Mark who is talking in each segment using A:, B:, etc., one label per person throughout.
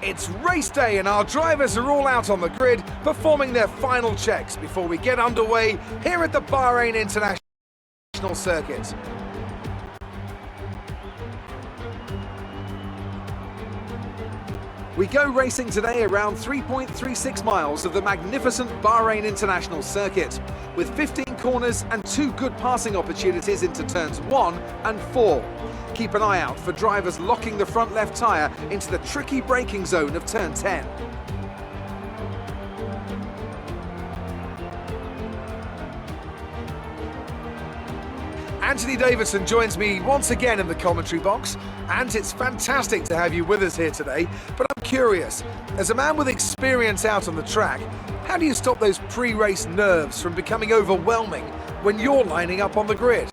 A: It's race day and our drivers are all out on the grid performing their final checks before we get underway here at the Bahrain International Circuit. We go racing today around 3.36 miles of the magnificent Bahrain International Circuit, with 15 corners and 2 good passing opportunities into turns 1 and 4. Keep an eye out for drivers locking the front left tyre into the tricky braking zone of turn 10. Anthony Davidson joins me once again in the commentary box, and it's fantastic to have you with us here today. But I'm curious, as a man with experience out on the track, how do you stop those pre-race nerves from becoming overwhelming when you're lining up on the grid?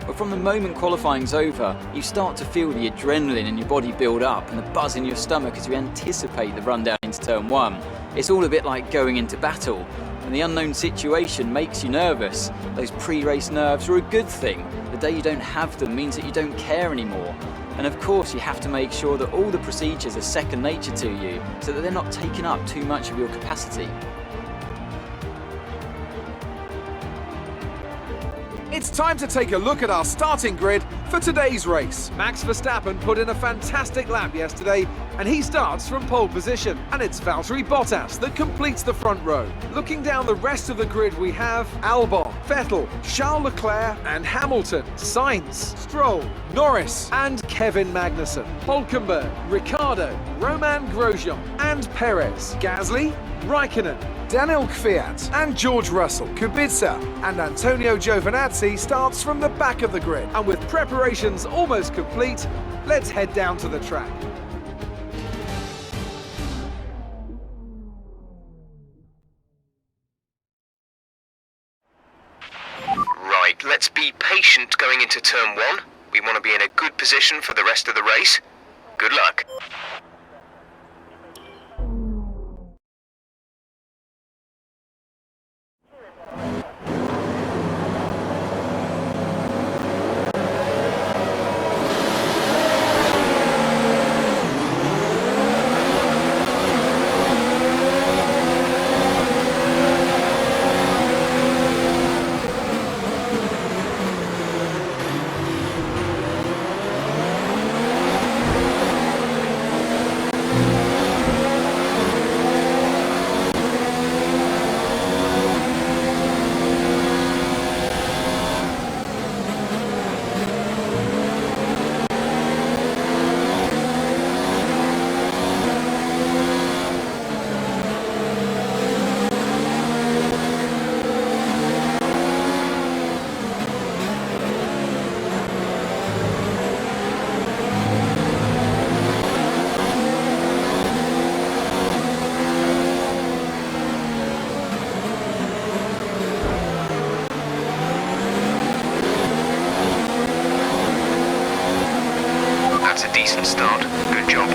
B: But from the moment qualifying's over, you start to feel the adrenaline in your body build up and the buzz in your stomach as you anticipate the run down into turn 1. It's all a bit like going into battle, and the unknown situation makes you nervous. Those pre-race nerves are a good thing. The day you don't have them means that you don't care anymore. And of course you have to make sure that all the procedures are second nature to you, so that they're not taking up too much of your capacity.
A: It's time to take a look at our starting grid for today's race. Max Verstappen put in a fantastic lap yesterday and he starts from pole position. And it's Valtteri Bottas that completes the front row. Looking down the rest of the grid, we have Albon, Vettel, Charles Leclerc and Hamilton, Sainz, Stroll, Norris and Kevin Magnussen, Hülkenberg, Ricciardo, Romain Grosjean and Perez, Gasly, Raikkonen, Daniel Kvyat and George Russell. Kubica and Antonio Giovinazzi starts from the back of the grid. And with preparations almost complete, let's head down to the track.
C: Right, let's be patient going into turn 1. We want to be in a good position for the rest of the race. Good luck. That's a decent start. Good job.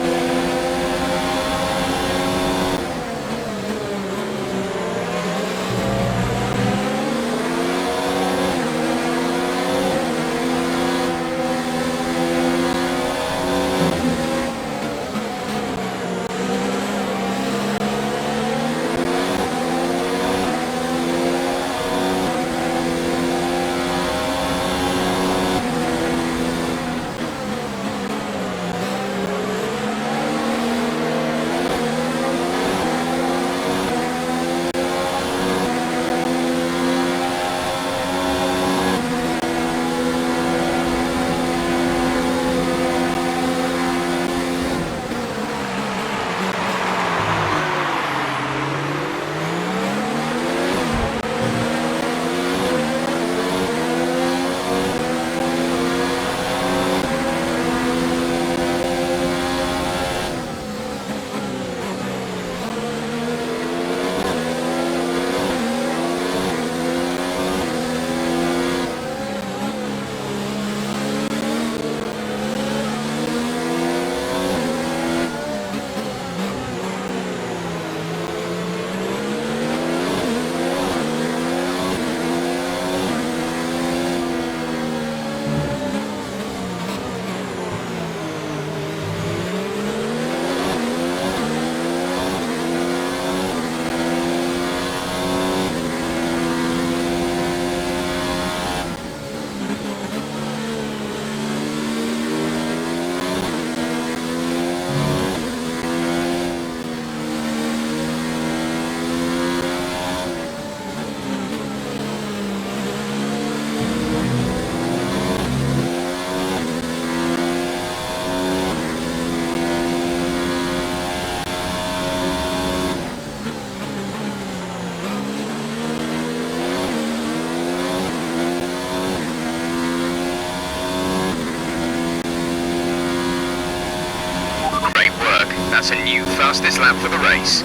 C: That's a new fastest lap for the race.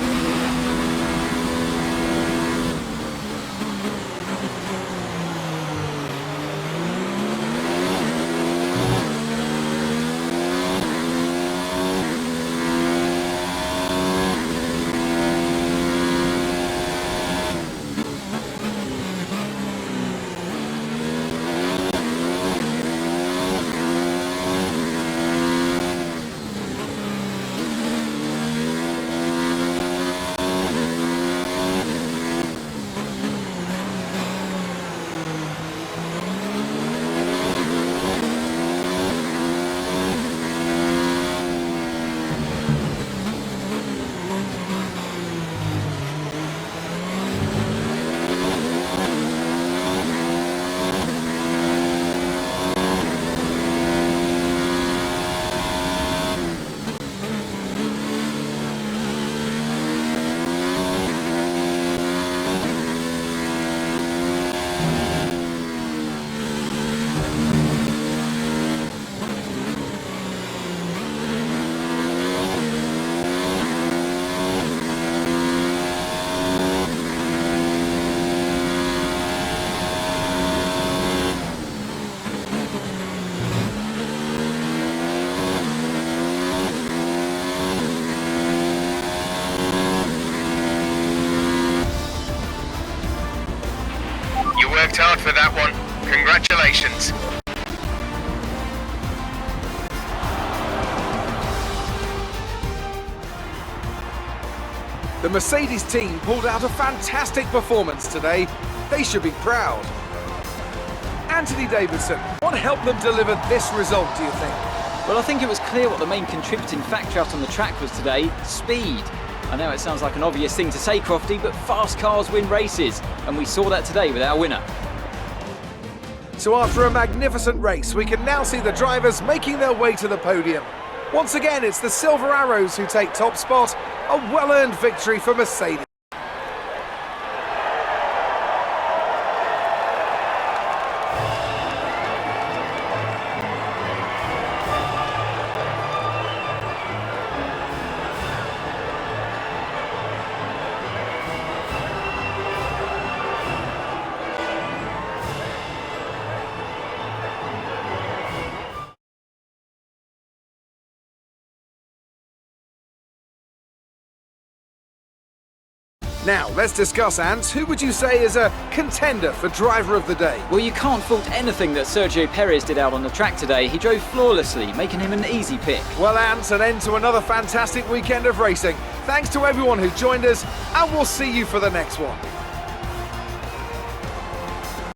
C: Worked hard for that one. Congratulations.
A: The Mercedes team pulled out a fantastic performance today. They should be proud. Anthony Davidson, what helped them deliver this result, do you think?
B: Well, I think it was clear what the main contributing factor out on the track was today: speed. I know it sounds like an obvious thing to say, Crofty, but fast cars win races, and we saw that today with our winner.
A: So after a magnificent race, we can now see the drivers making their way to the podium. Once again, it's the Silver Arrows who take top spot, a well-earned victory for Mercedes. Now, let's discuss, Ants. Who would you say is a contender for Driver of the Day?
B: Well, you can't fault anything that Sergio Perez did out on the track today. He drove flawlessly, making him an easy pick.
A: Well, Ants, an end to another fantastic weekend of racing. Thanks to everyone who joined us, and we'll see you for the next one.